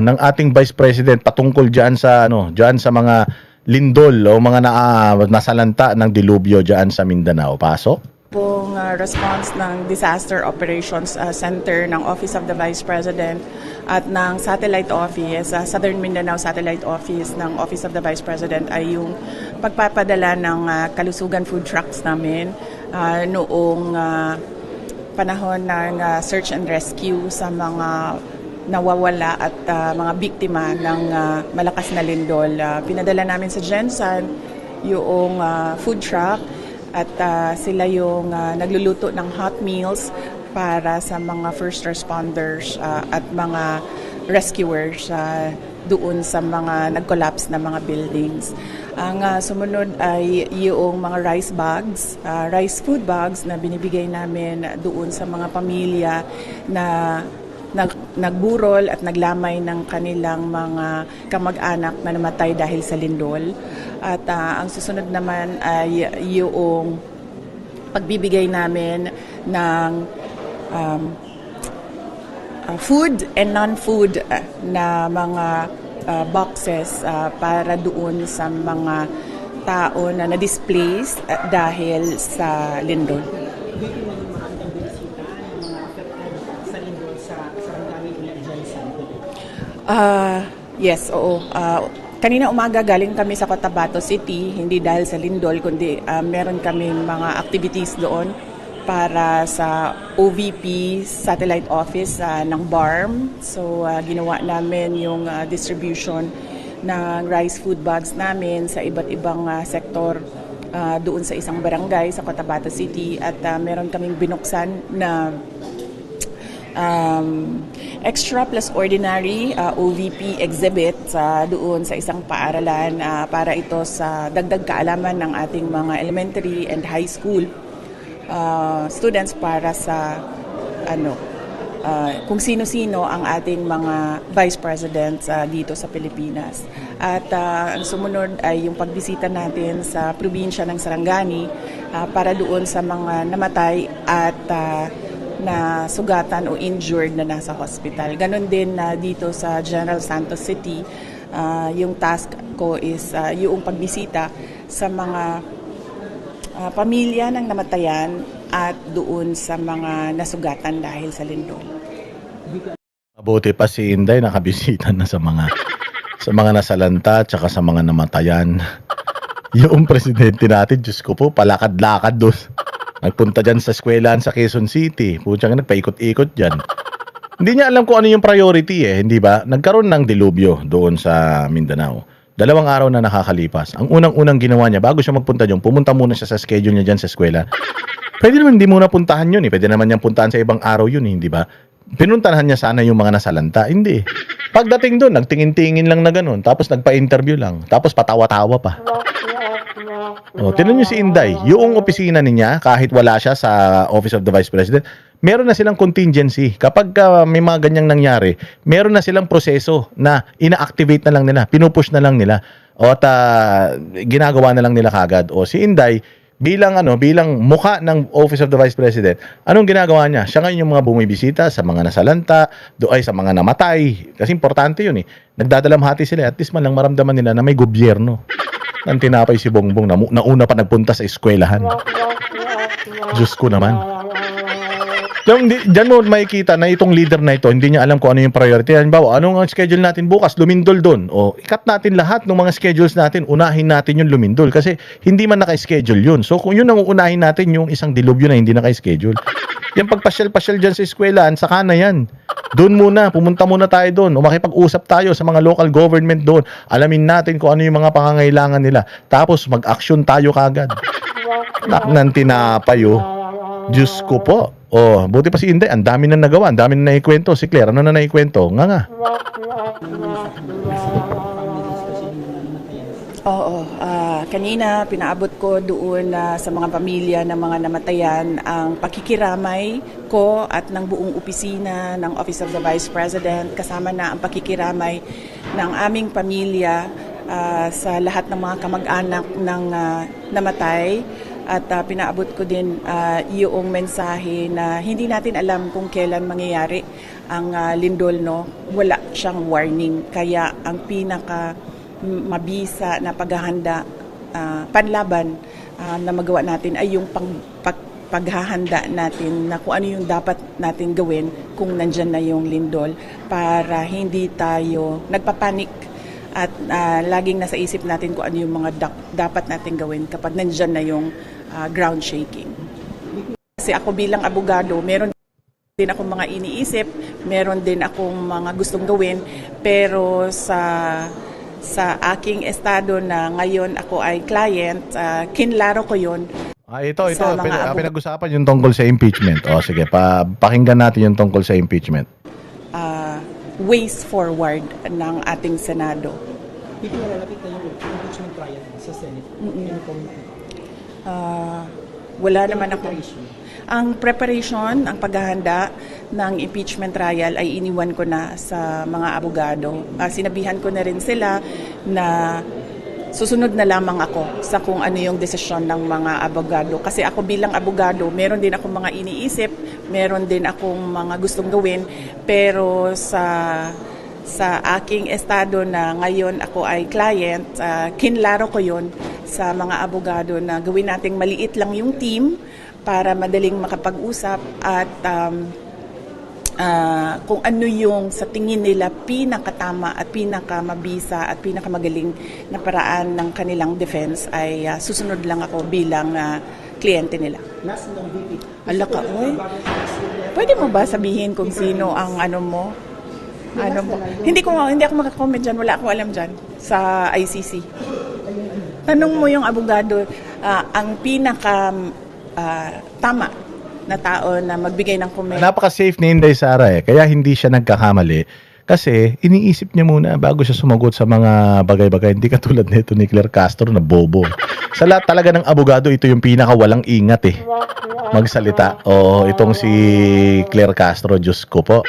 ng ating Vice President patungkol diyan sa diyan sa mga lindol o mga nasalanta ng dilubyo diyan sa Mindanao. Pasok. Pong response ng Disaster Operations Center ng Office of the Vice President at ng Satellite Office, Southern Mindanao Satellite Office ng Office of the Vice President ay yung pagpapadala ng kalusugan food trucks namin noong panahon ng search and rescue sa mga nawawala at mga biktima ng malakas na lindol. Pinadala namin sa Gensan yung food truck at sila yung nagluluto ng hot meals para sa mga first responders at mga rescuers doon sa mga nag-collapse na mga buildings. Ang sumunod ay yung mga rice food bags na binibigay namin doon sa mga pamilya na nagburol at naglamay ng kanilang mga kamag-anak na namatay dahil sa lindol. At ang susunod naman ay yung pagbibigay namin ng food and non-food na mga boxes para doon sa mga tao na na-displaced dahil sa lindol. Yes, oo. Kanina umaga galing kami sa Cotabato City, hindi dahil sa lindol, kundi meron kami mga activities doon para sa OVP Satellite Office ng BARM. So ginawa namin yung distribution ng rice food bags namin sa iba't ibang sektor doon sa isang barangay sa Cotabato City at meron kaming binuksan na extra plus ordinary OVP exhibit doon sa isang paaralan para ito sa dagdag kaalaman ng ating mga elementary and high school students para sa kung sino-sino ang ating mga vice presidents dito sa Pilipinas. At ang sumunod ay yung pagbisita natin sa probinsya ng Sarangani para doon sa mga namatay at na sugatan o injured na nasa hospital. Ganon din dito sa General Santos City, yung task ko is yung pagbisita sa mga pamilya ng namatayan at doon sa mga nasugatan dahil sa lindol. Mabuti pa si Inday nakabisita na sa mga nasalanta at saka sa mga namatayan. Yung presidente natin, Diyos ko po, palakad-lakad doon. Nagpunta dyan sa eskwelahan sa Quezon City. Putsang nagpaikot-ikot dyan. Hindi niya alam kung ano yung priority hindi ba? Nagkaroon ng dilubyo doon sa Mindanao. 2 araw na nakakalipas. Ang unang-unang ginawa niya, bago siya magpunta dyan, pumunta muna siya sa schedule niya dyan sa eskwela. Pwede naman hindi muna puntahan yun Pwede naman niyang puntahan sa ibang araw yun hindi ba? Pinuntahan niya sana yung mga nasalanta. Hindi. Pagdating doon, nagtingin-tingin lang na ganun. Tapos nagpa-interview lang. Tapos patawa-tawa pa. Tinan niyo si Inday, yung opisina niya, kahit wala siya sa Office of the Vice President, meron na silang contingency. Kapag may mga ganyang nangyari, meron na silang proseso na ina-activate na lang nila, pinupush na lang nila, at ginagawa na lang nila kagad. O si Inday, bilang mukha ng Office of the Vice President, anong ginagawa niya? Siya ngayon yung mga bumibisita sa mga nasalanta, sa mga namatay. Kasi importante yun Nagdadalamhati sila, at least man lang maramdaman nila na may gobyerno. Nang tinapay si Bongbong na nauna pa nagpunta sa eskwelahan. Diyos ko naman. Diyan mo makikita na itong leader na ito, hindi niya alam kung ano yung priority. Halimbawa, anong schedule natin bukas? Lumindol doon. O, ikat natin lahat ng mga schedules natin, unahin natin yung lumindol. Kasi hindi man naka-schedule yun. So, kung yun ang uunahin natin, yung isang dilubyo na hindi naka-schedule. Yung pagpasyal-pasyal dyan sa eskwelahan, saka na yan. Doon muna, pumunta muna tayo doon. O makipag-usap tayo sa mga local government doon. Alamin natin kung ano yung mga pangangailangan nila. Tapos, mag-action tayo kagad. Naknan tinapay Diyos ko po. Buti pa si Inday, ang dami na nagawa, ang dami na naikwento. Si Claire, ano na naikwento? Nga. Oo, kanina pinaabot ko doon sa mga pamilya ng mga namatayan ang pakikiramay ko at ng buong opisina ng Office of the Vice President, kasama na ang pakikiramay ng aming pamilya sa lahat ng mga kamag-anak ng namatay. At pinaabot ko din yung mensahe na hindi natin alam kung kailan mangyayari ang lindol, no? siyang warning. Kaya ang pinaka mabisa na paghahanda, panlaban na magawa natin ay yung paghahanda natin na kung ano yung dapat natin gawin kung nandyan na yung lindol para hindi tayo nagpapanik at laging nasa isip natin kung ano yung mga dapat natin gawin kapag nandyan na yung ground shaking. Kasi ako bilang abogado, meron din akong mga iniisip, meron din akong mga gustong gawin, pero sa aking estado na ngayon ako ay client, kinlaro ko yon. Ito, Sa mga pinag-usapan yung tungkol sa impeachment. O sige, pakinggan natin yung tungkol sa impeachment. Ways forward ng ating Senado. Dito nalalapit na yung impeachment trial sa Senate. Ano po? Wala naman ako. Ang preparation, ang paghahanda ng impeachment trial ay iniwan ko na sa mga abogado. Sinabihan ko na rin sila na susunod na lamang ako sa kung ano yung desisyon ng mga abogado. Kasi ako bilang abogado, meron din akong mga iniisip, meron din akong mga gustong gawin, pero sa aking estado na ngayon ako ay client, kinlaro ko yon sa mga abogado na gawin nating maliit lang yung team para madaling makapag-usap at kung ano yung sa tingin nila pinakatama at pinakamabisa at pinakamagaling na paraan ng kanilang defense ay susunod lang ako bilang kliyente nila. Last ng VP. Alaka, oy. Pwede mo ba sabihin kung sino ang ano mo? Ano mo? Hindi ako makakomment dyan. Wala akong alam dyan sa ICC. Tanong mo yung abogado, ang pinaka tama na tao na magbigay ng comment. Napaka-safe ni Inday Sara kaya hindi siya nagkakamali. Kasi iniisip niya muna bago siya sumagot sa mga bagay-bagay. Hindi katulad nito ni Claire Castro na bobo. Sa lahat talaga ng abogado, ito yung pinaka walang ingat magsalita. Oo, itong si Claire Castro, Diyos ko po.